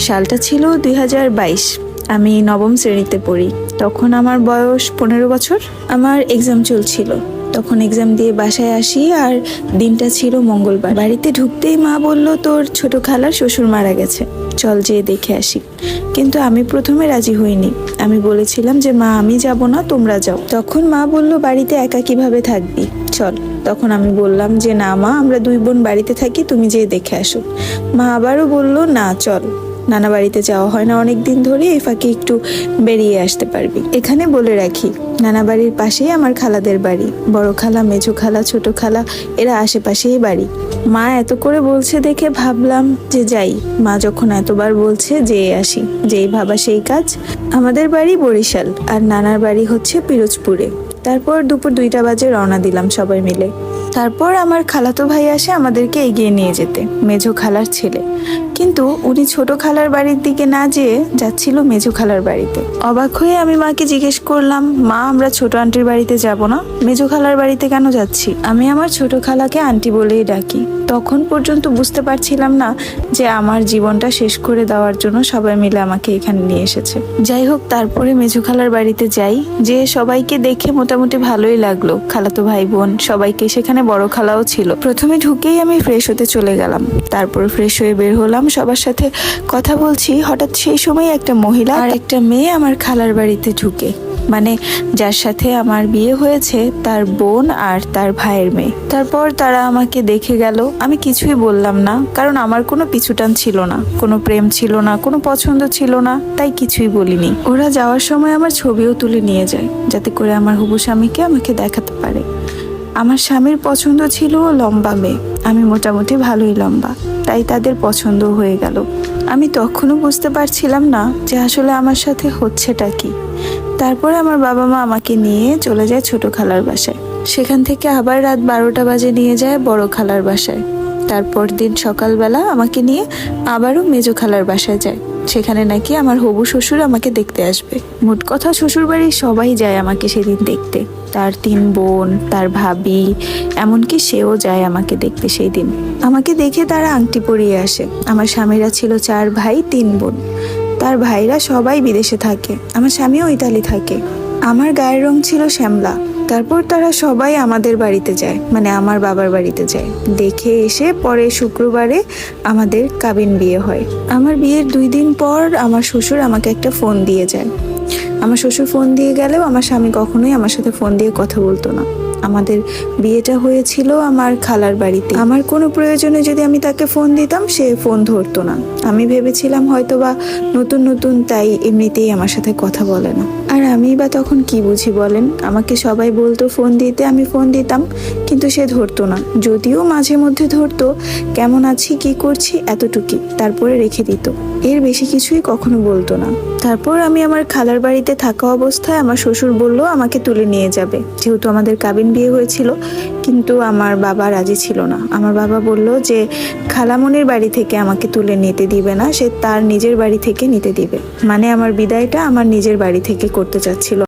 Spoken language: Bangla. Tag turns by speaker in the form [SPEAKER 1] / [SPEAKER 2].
[SPEAKER 1] সালটা ছিল 2022। আমি নবম শ্রেণীতে পড়ি। তখন আমার বয়স 15 বছর। আমার এক্সাম চলছিল। তখন এক্সাম দিয়ে বাসায় আসি, আর দিনটা ছিল মঙ্গলবার। বাড়িতে ঢুকতেই মা বলল, তোর ছোট খালার শ্বশুর মারা গেছে, চল যেয়ে দেখে আসি। কিন্তু আমি প্রথমে রাজি হইনি। আমি বলেছিলাম যে মা, আমি যাব না, তোমরা যাও। তখন মা বলল, বাড়িতে একা কিভাবে থাকবি, চল। তখন আমি বললাম যে না মা, আমরা দুই বোন বাড়িতে থাকি, তুমি যেয়ে দেখে আসো। মা আবারও বলল, না চল, নানা বাড়িতে যাওয়া হয় না অনেকদিন ধরে, এই ফাঁকে একটু বেরিয়ে আসতে পারবি। এখানে বলে রাখি, নানা বাড়ির পাশেই আমার খালাদের বাড়ি। বড় খালা, মেঝো খালা, ছোট খালা এরা আশেপাশেই বাড়ি। মা এত করে বলছে দেখে ভাবলাম যে যাই। মা যখন এতবার বলছে, যেয়ে আসি। যেই ভাবা সেই কাজ। আমাদের বাড়ি বরিশাল, আর নানার বাড়ি হচ্ছে পিরোজপুরে। তারপর দুপুর 2টা বাজে রওনা দিলাম সবাই মিলে। তারপর আমার খালাতো ভাই আসে আমাদেরকে এগিয়ে নিয়ে যেতে, মেঝো খালার ছেলে। কিন্তু উনি ছোট খালার বাড়ির দিকে না যেয়ে যাচ্ছিল মেঝো খালার বাড়িতে। অবাক হয়ে আমি মাকে জিজ্ঞেস করলাম, মা, আমরা ছোট আন্টির বাড়িতে যাব না, মেঝো খালার বাড়িতে কেন যাচ্ছি? আমি আমার ছোট খালাকে আন্টি বলেই ডাকি। তখন পর্যন্ত বুঝতে পারছিলাম না যে আমার জীবনটা শেষ করে দেওয়ার জন্য সবাই মিলে আমাকে এখানে নিয়ে এসেছে। যাই হোক, তারপরে মেঝো খালার বাড়িতে যাই। যে সবাইকে দেখে মোটামুটি ভালোই লাগলো, খালাতো ভাই বোন সবাইকে। সেখানে বড় খালাও ছিল। প্রথমে ঢুকেই আমি ফ্রেশ হতে চলে গেলাম। তারপর ফ্রেশ হয়ে বের হলাম, সবার সাথে কথা বলছি। হঠাৎ সেই সময় একটা মহিলা আর একটা মেয়ে আমার খালার বাড়িতে ঢুকে, মানে যার সাথে আমার বিয়ে হয়েছে তার বোন আর তার ভাইয়ের মেয়ে। তারপর তারা আমাকে দেখে গেল। আমি কিছুই বললাম না, কারণ আমার কোনো পিছুটান ছিল না, কোনো প্রেম ছিল না, কোনো পছন্দ ছিল না, তাই কিছুই বলিনি। ওরা যাওয়ার সময় আমার ছবিও তুলে নিয়ে যায়, যাতে করে আমার হবু স্বামীকে আমাকে দেখাতে পারে। আমার স্বামীর পছন্দ ছিল লম্বা মেয়ে। আমি মোটামুটি ভালোই লম্বা, তাই তাদের পছন্দ হয়ে গেল। আমি তখনও বুঝতে পারছিলাম না যে আসলে আমার সাথে হচ্ছেটা কি। তারপরে আমার বাবা মা আমাকে নিয়ে চলে যায় ছোট খালার বাসায়। সেখান থেকে আবার রাত 12টা বাজে নিয়ে যায় বড় খালার বাসায়। তারপর দিন সকালবেলা আমাকে নিয়ে আবারও মেজো খালার বাসায় যায়। সেখানে নাকি আমার হবু শ্বশুর আমাকে দেখতে আসবে। মোট কথা, শ্বশুর বাড়ির সবাই যায় আমাকে সেদিন দেখতে। তার 3 বোন, তার ভাবি, এমনকি সেও যায় আমাকে দেখতে সেই দিন। আমাকে দেখে তারা আংটি পরিয়ে আসে। আমার স্বামীরা ছিল 4 ভাই 3 বোন। তার ভাইরা সবাই বিদেশে থাকে, আমার স্বামীও ইতালি থাকে। আমার গায়ের রং ছিল শ্যামলা। তারপর তারা সবাই আমাদের বাড়িতে যায়, মানে আমার বাবার বাড়িতে যায়। দেখে এসে পরে শুক্রবারে আমাদের কাবিন বিয়ে হয়। আমার বিয়ের 2 দিন পর আমার শ্বশুর আমাকে একটা ফোন দিয়ে যায়। আমার শ্বশুর ফোন দিয়ে গেলেও আমার স্বামী কখনোই আমার সাথে ফোন দিয়ে কথা বলতো না। আমাদের বিয়েটা হয়েছিল আমার খালার বাড়িতে। আমার কোনো প্রয়োজনে যদি আমি তাকে ফোন দিতাম, সে ফোন ধরতো না। আমি ভেবেছিলাম হয়তোবা নতুন নতুন, তাই এমনিতেই আমার সাথে কথা বলে না। আর আমি বা তখন কি বুঝি বলেন? আমাকে সবাই বলতো ফোন দিতে, আমি ফোন দিতাম, কিন্তু সে ধরতো না। যদিও মাঝে মধ্যে ধরতো, কেমন আছি, কি করছি, এতটুকুই, তারপরে রেখে দিত। এর বেশি কিছুই কখনো বলতো না। তারপর আমি আমার খালার বাড়িতে থাকা অবস্থায় আমার শ্বশুর বলল আমাকে তুলে নিয়ে যাবে, যেহেতু আমাদের কাবিন বিয়ে হয়েছিল। কিন্তু আমার বাবা রাজি ছিল না। আমার বাবা বলল যে খালামনির বাড়ি থেকে আমাকে তুলে নিতে দিবে না, সে তার নিজের বাড়ি থেকে নিতে দিবে। মানে আমার বিদায়টা আমার নিজের বাড়ি থেকে করতে চাচ্ছিল।